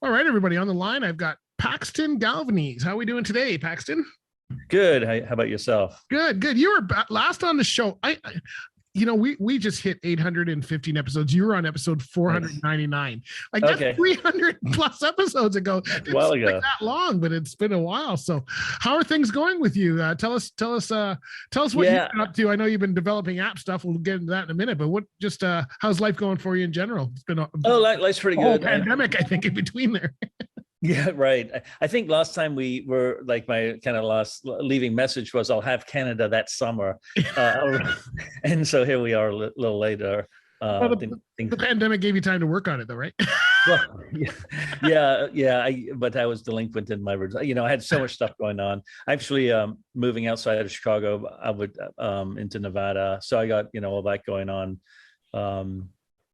All right, everybody on the line. I've got Paxton Galvanese. How are we doing today, Paxton? Good. How about yourself? Good, good. You were last on the show. We just hit 815 episodes. You were on episode Nice. 499. Like that's Okay. 300 plus episodes ago. That's a It's while like ago. that long, but it's been a while. So, how are things going with you? Tell us what you've Yeah. been up to. I know you've been developing app stuff. We'll get into that in a minute. But how's life going for you in general? It's been a Oh, life's pretty whole good. pandemic, I think, in between there. Yeah, right. I think last time we were like my kind of last leaving message was I'll have Canada that summer. And so here we are little later. Well, the pandemic gave you time to work on it, though, right? Well, yeah. But I was delinquent in my, I had so much stuff going on. Actually, moving outside of Chicago, I would into Nevada. So I got, all that going on.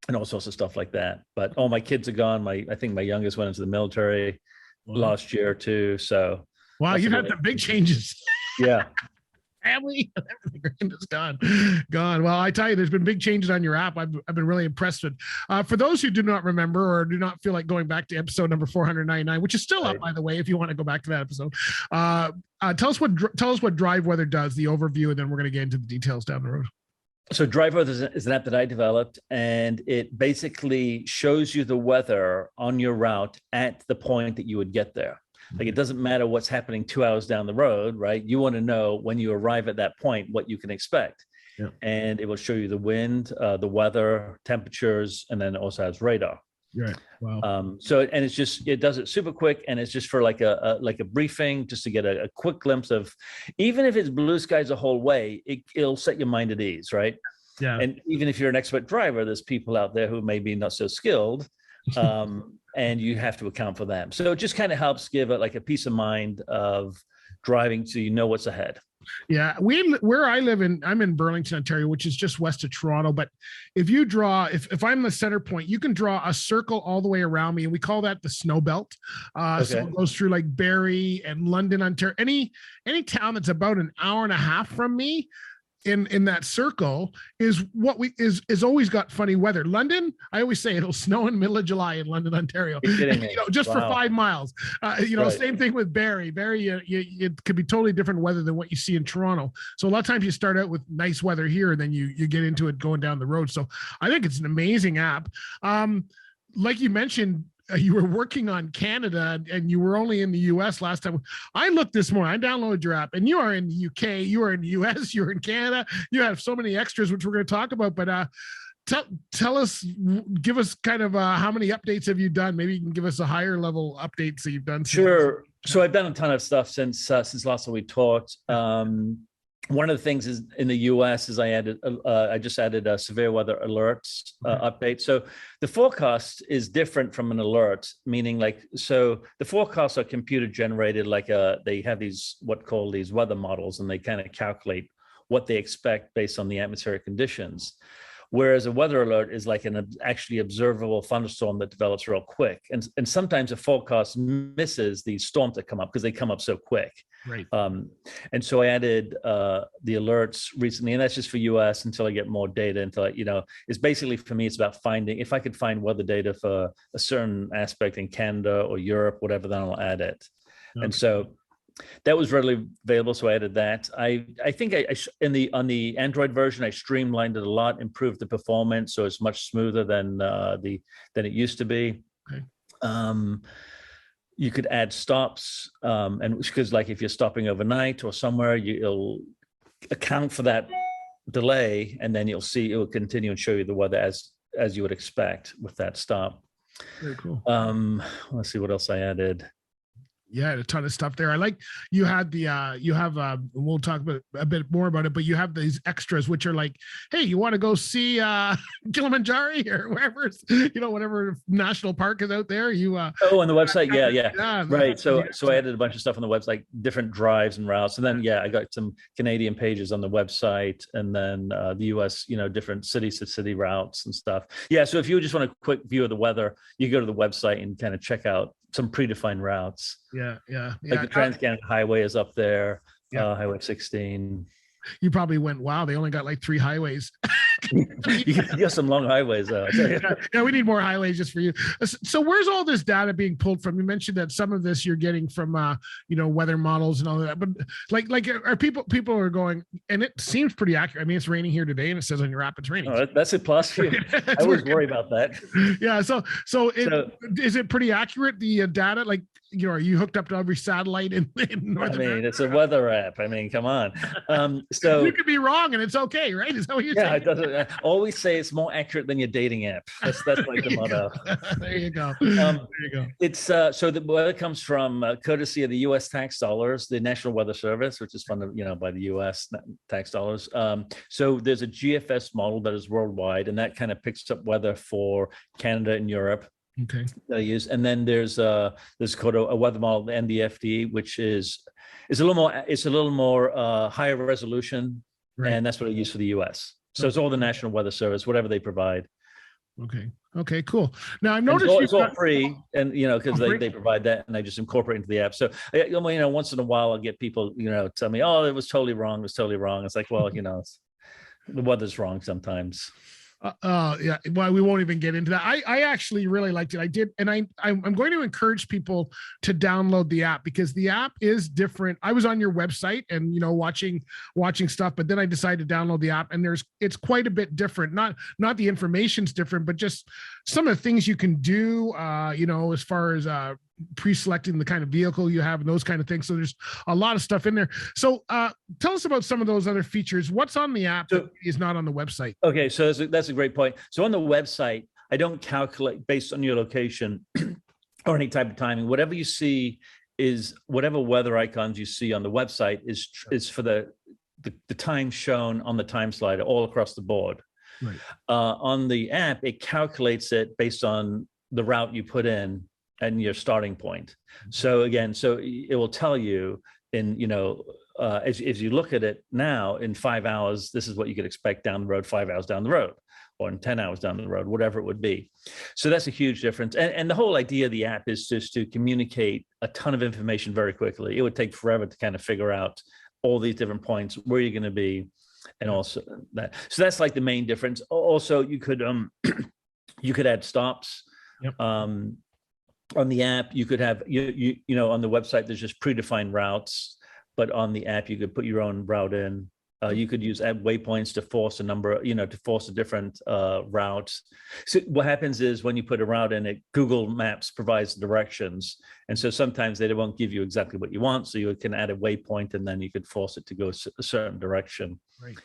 And all sorts of stuff like that. But all my kids are gone. I think my youngest went into the military last year too. So wow, you've had some big changes. Yeah. Family, everything is gone. Well, I tell you, there's been big changes on your app. I've been really impressed with. For those who do not remember or do not feel like going back to episode number 499, which is still up, by the way, if you want to go back to that episode. Tell us what Drive Weather does, the overview, and then we're going to get into the details down the road. So Drive Weather is an app that I developed, and it basically shows you the weather on your route at the point that you would get there. Like it doesn't matter what's happening 2 hours down the road, right? You want to know when you arrive at that point what you can expect. Yeah. And it will show you the wind, the weather, temperatures, and then it also has radar. Right. Wow. It does it super quick, and it's just for like a briefing, just to get a quick glimpse of, even if it's blue skies the whole way, it'll set your mind at ease, right? Yeah. And even if you're an expert driver, there's people out there who may be not so skilled, and you have to account for them. So it just kind of helps give it like a peace of mind of driving, so you know what's ahead. Yeah, where I live I'm in Burlington, Ontario, which is just west of Toronto. But if you draw, if I'm the center point, you can draw a circle all the way around me, and we call that the snow belt. Okay. So it goes through like Barrie and London, Ontario. Any town that's about an hour and a half from me in that circle is what is always got funny weather. London, I always say it'll snow in the middle of July in London, Ontario. Just for 5 miles. Right. Same thing with Barrie. Barrie, it could be totally different weather than what you see in Toronto. So a lot of times you start out with nice weather here, and then you get into it going down the road. So I think it's an amazing app. Like you mentioned, you were working on Canada and you were only in the US last time. I looked this morning, I downloaded your app, and you are in the UK, you are in the US, you're in Canada. You have so many extras, which we're going to talk about, but tell us, give us kind of how many updates have you done? Maybe you can give us a higher level updates that you've done. Sure. So I've done a ton of stuff since last time we talked. One of the things is in the US is I just added a severe weather alerts update. So the forecast is different from an alert, meaning so the forecasts are computer generated, they have these weather models, and they kind of calculate what they expect based on the atmospheric conditions. Whereas a weather alert is like an actually observable thunderstorm that develops real quick. And sometimes a forecast misses these storms that come up because they come up so quick. Right. And so I added the alerts recently, and that's just for US until I get more data, it's basically, for me, it's about finding, if I could find weather data for a certain aspect in Canada or Europe, whatever, then I'll add it. Okay. And so that was readily available, so I added that. I think on the Android version, I streamlined it a lot, improved the performance, so it's much smoother than it used to be. Okay. You could add stops, and because if you're stopping overnight or somewhere, you'll account for that delay, and then you'll see it will continue and show you the weather as you would expect with that stop. Very cool. Let's see what else I added. Yeah, a ton of stuff there. I like you had we'll talk about a bit more about it, but you have these extras, which are like, hey, you want to go see Kilimanjaro or wherever, whatever national park is out there. On the website. Yeah. Right. So I added a bunch of stuff on the website, different drives and routes. And then, I got some Canadian pages on the website, and then the US, different city to city routes and stuff. Yeah. So if you just want a quick view of the weather, you go to the website and kind of check out some predefined routes. Yeah. Like the Trans-Canada Highway is up there, Highway 16. You probably went, wow, they only got like 3 highways. You got some long highways, though. Yeah, we need more highways just for you. So where's all this data being pulled from? You mentioned that some of this you're getting from weather models and all of that, but like are people are going, and it seems pretty accurate. I mean, it's raining here today, and it says on your app it's raining. Oh, that's a plus. I always worry about that. Yeah. So is it pretty accurate, the data? Like, are you hooked up to every satellite in North America? It's a weather app. I mean, come on. So you could be wrong, and it's okay, right? Is that what you're saying? Yeah, it doesn't. I always say it's more accurate than your dating app. That's like the motto. There you go. There you go. It's so the weather comes from courtesy of the U.S. tax dollars, the National Weather Service, which is funded, by the U.S. tax dollars. So there's a GFS model that is worldwide, and that kind of picks up weather for Canada and Europe. Okay. That I use, and then there's called a weather model, the NDFD, which is a little more higher resolution, right. And that's what I use for the U.S. So it's all the National Weather Service, whatever they provide. Okay, cool. Now I've noticed it's all free, and because they provide that, and I just incorporate into the app. So once in a while I'll get people tell me, oh, it was totally wrong. It was totally wrong. It's like, well, the weather's wrong sometimes. Yeah. Well, we won't even get into that. I actually really liked it. I did, and I'm going to encourage people to download the app, because the app is different. I was on your website and watching stuff, but then I decided to download the app, and it's quite a bit different. Not the information's different, but just some of the things you can do. As far as pre-selecting the kind of vehicle you have and those kind of things. So there's a lot of stuff in there. So tell us about some of those other features. What's on the app that is not on the website? Okay, so that's a great point. So on the website, I don't calculate based on your location or any type of timing. Whatever you see is whatever weather icons you see on the website is for the time shown on the time slider all across the board. Right. On the app, it calculates it based on the route you put in and your starting point. So again, it will tell you as you look at it now, in 5 hours, this is what you could expect down the road, 5 hours down the road, or in 10 hours down the road, whatever it would be. So that's a huge difference. And the whole idea of the app is just to communicate a ton of information very quickly. It would take forever to kind of figure out all these different points, where you're going to be, and also that. So that's like the main difference. Also, you could add stops. Yep. On the app, you could have on the website there's just predefined routes, but on the app you could put your own route in. You could use add waypoints to force a number, to force a different route. So what happens is when you put a route in, Google Maps provides directions, and so sometimes they won't give you exactly what you want. So you can add a waypoint, and then you could force it to go a certain direction. Right.